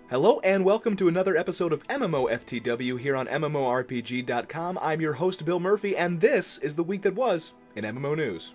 Hello and welcome to another episode of MMOFTW here on MMORPG.com. I'm your host Bill Murphy, and this is the week that was in MMO news.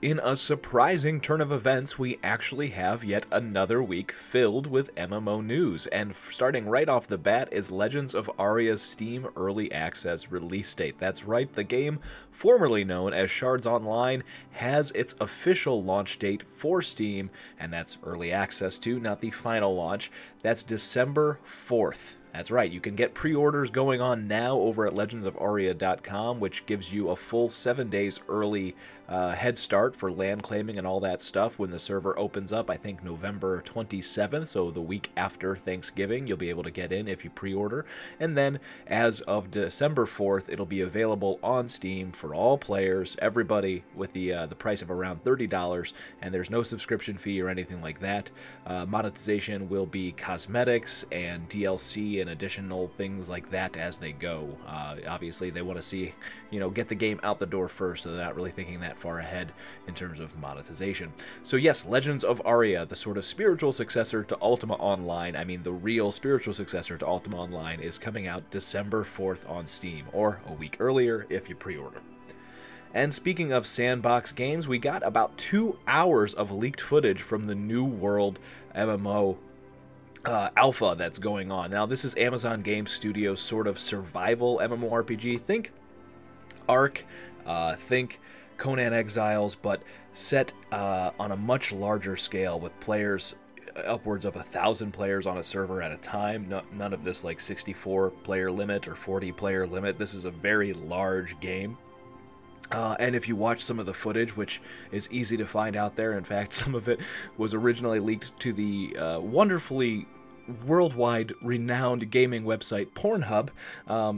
In a surprising turn of events, we actually have yet another week filled with MMO news, and starting right off the bat is Legends of Aria's Steam Early Access release date. That's right, the game, formerly known as Shards Online, has its official launch date for Steam, and that's early access too, not the final launch. That's December 4th. That's right, you can get pre-orders going on now over at legendsofaria.com, which gives you a full 7 days early head start for land claiming and all that stuff when the server opens up, I think November 27th, so the week after Thanksgiving, you'll be able to get in if you pre-order. And then, as of December 4th, it'll be available on Steam for all players, everybody, with the price of around $30, and there's no subscription fee or anything like that. Monetization will be cosmetics and DLC and additional things like that as they go. Obviously, they want to see, get the game out the door first, so they're not really thinking that far ahead in terms of monetization. So yes, Legends of Aria, the sort of spiritual successor to Ultima Online, I mean the real spiritual successor to Ultima Online, is coming out December 4th on Steam, or a week earlier if you pre-order. And speaking of sandbox games, we got about 2 hours of leaked footage from the New World MMO alpha that's going on. Now, this is Amazon Game Studios' sort of survival MMORPG. Think Ark, think Conan Exiles, but set on a much larger scale with players, upwards of 1,000 players on a server at a time. None of this like 64 player limit or 40 player limit. This is a very large game. And if you watch some of the footage, which is easy to find out there, in fact, some of it was originally leaked to the wonderfully worldwide renowned gaming website Pornhub,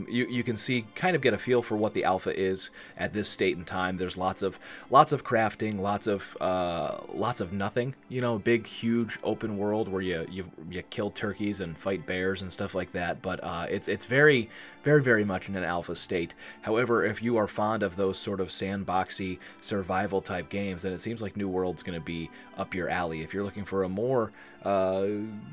you can see, kind of get a feel for what the alpha is at this state and time. There's lots of crafting, lots of nothing, big huge open world where you kill turkeys and fight bears and stuff like that, but it's very much in an alpha state. However, if you are fond of those sort of sandboxy survival type games, then it seems like New World's going to be up your alley. If you're looking for a more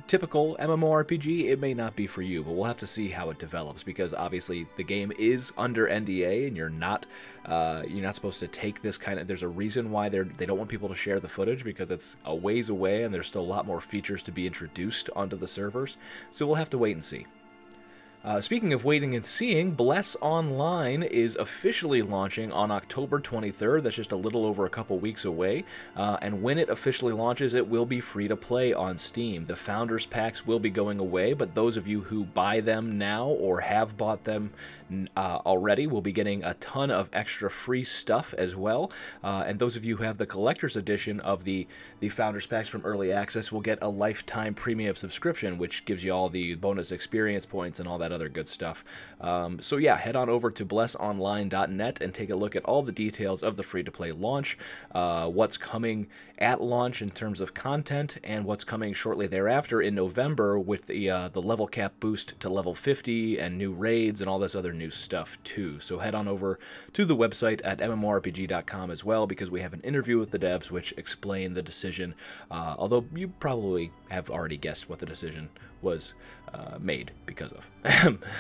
typical MMORPG, it may not be for you, but we'll have to see how it develops, because obviously the game is under NDA and you're not supposed to take this kind of, there's a reason why they don't want people to share the footage, because it's a ways away and there's still a lot more features to be introduced onto the servers, so we'll have to wait and see. Speaking of waiting and seeing, Bless Online is officially launching on October 23rd. That's just a little over a couple weeks away. And when it officially launches, it will be free to play on Steam. The Founders Packs will be going away, but those of you who buy them now or have bought them already will be getting a ton of extra free stuff as well. And those of you who have the Collector's Edition of the Founders Packs from Early Access will get a lifetime premium subscription, which gives you all the bonus experience points and all that other good stuff. So yeah, head on over to blessonline.net and take a look at all the details of the free-to-play launch, what's coming at launch in terms of content, and what's coming shortly thereafter in November with the level cap boost to level 50 and new raids and all this other new stuff too. So head on over to the website at mmorpg.com as well, because we have an interview with the devs which explain the decision, although you probably have already guessed what the decision was made because of.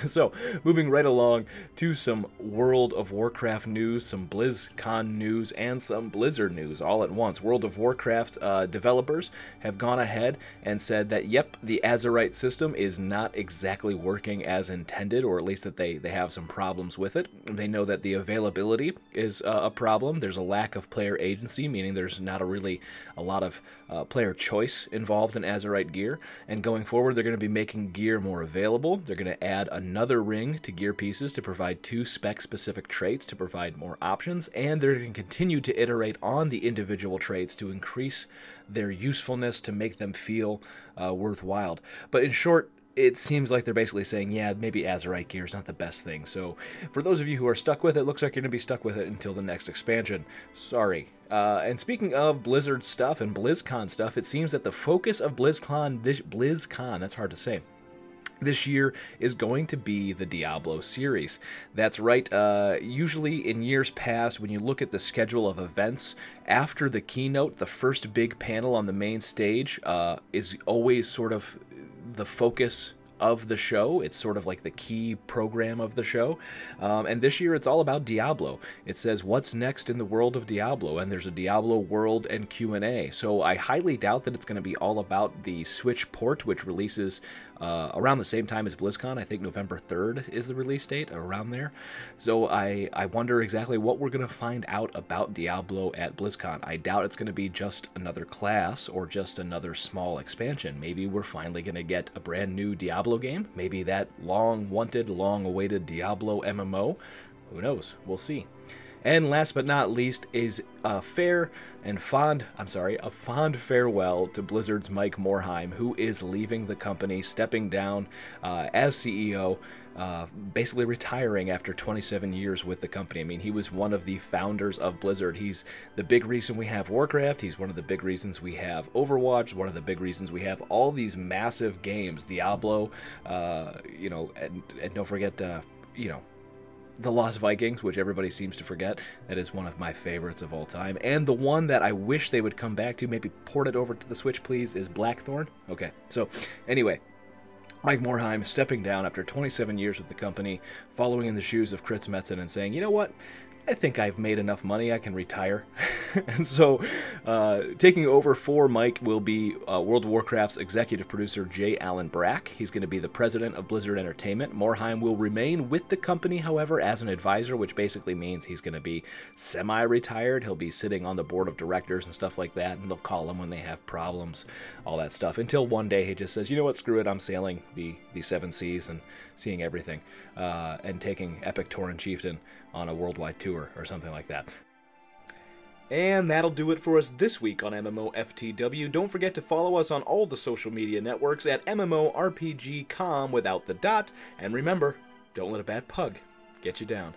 So, moving right along to some World of Warcraft news, some BlizzCon news, and some Blizzard news all at once. World of Warcraft developers have gone ahead and said that, yep, the Azerite system is not exactly working as intended, or at least that they have some problems with it. They know that the availability is a problem. There's a lack of player agency, meaning there's not a lot of player choice involved in Azerite gear, and going forward they're going to be making gear more available. They're going to add another ring to gear pieces to provide 2 spec-specific traits to provide more options, and they're going to continue to iterate on the individual traits to increase their usefulness, to make them feel worthwhile. But in short, it seems like they're basically saying, yeah, maybe Azerite gear is not the best thing. So for those of you who are stuck with it, looks like you're going to be stuck with it until the next expansion. Sorry. And speaking of Blizzard stuff and BlizzCon stuff, it seems that the focus of BlizzCon, that's hard to say, this year is going to be the Diablo series. That's right. Usually in years past, when you look at the schedule of events, after the keynote, the first big panel on the main stage is always sort of the focus of the show. It's sort of like the key program of the show. And this year it's all about Diablo. It says what's next in the world of Diablo, and there's a Diablo world and Q&A. So I highly doubt that it's going to be all about the Switch port, which releases around the same time as BlizzCon. I think November 3rd is the release date, around there. So I wonder exactly what we're going to find out about Diablo at BlizzCon. I doubt it's going to be just another class or just another small expansion. Maybe we're finally going to get a brand new Diablo game. Maybe that long-wanted, long-awaited Diablo MMO. Who knows? We'll see. And last but not least is a fond farewell to Blizzard's Mike Morhaime, who is leaving the company, stepping down as CEO, basically retiring after 27 years with the company. I mean, he was one of the founders of Blizzard. He's the big reason we have Warcraft. He's one of the big reasons we have Overwatch. One of the big reasons we have all these massive games, Diablo, and don't forget, The Lost Vikings, which everybody seems to forget. That is one of my favorites of all time. And the one that I wish they would come back to, maybe port it over to the Switch, please, is Blackthorn. Okay, so anyway, Mike Morhaime stepping down after 27 years with the company, following in the shoes of Chris Metzen and saying, you know what? I think I've made enough money, I can retire. And so, taking over for Mike will be World of Warcraft's executive producer, J. Allen Brack. He's going to be the president of Blizzard Entertainment. Morhaime will remain with the company, however, as an advisor, which basically means he's going to be semi-retired. He'll be sitting on the board of directors and stuff like that, and they'll call him when they have problems, all that stuff, until one day he just says, you know what, screw it, I'm sailing the seven seas and seeing everything, and taking Epic Tauren Chieftain on a worldwide tour or something like that. And that'll do it for us this week on MMOFTW. Don't forget to follow us on all the social media networks at MMORPG.com without the dot. And remember, don't let a bad pug get you down.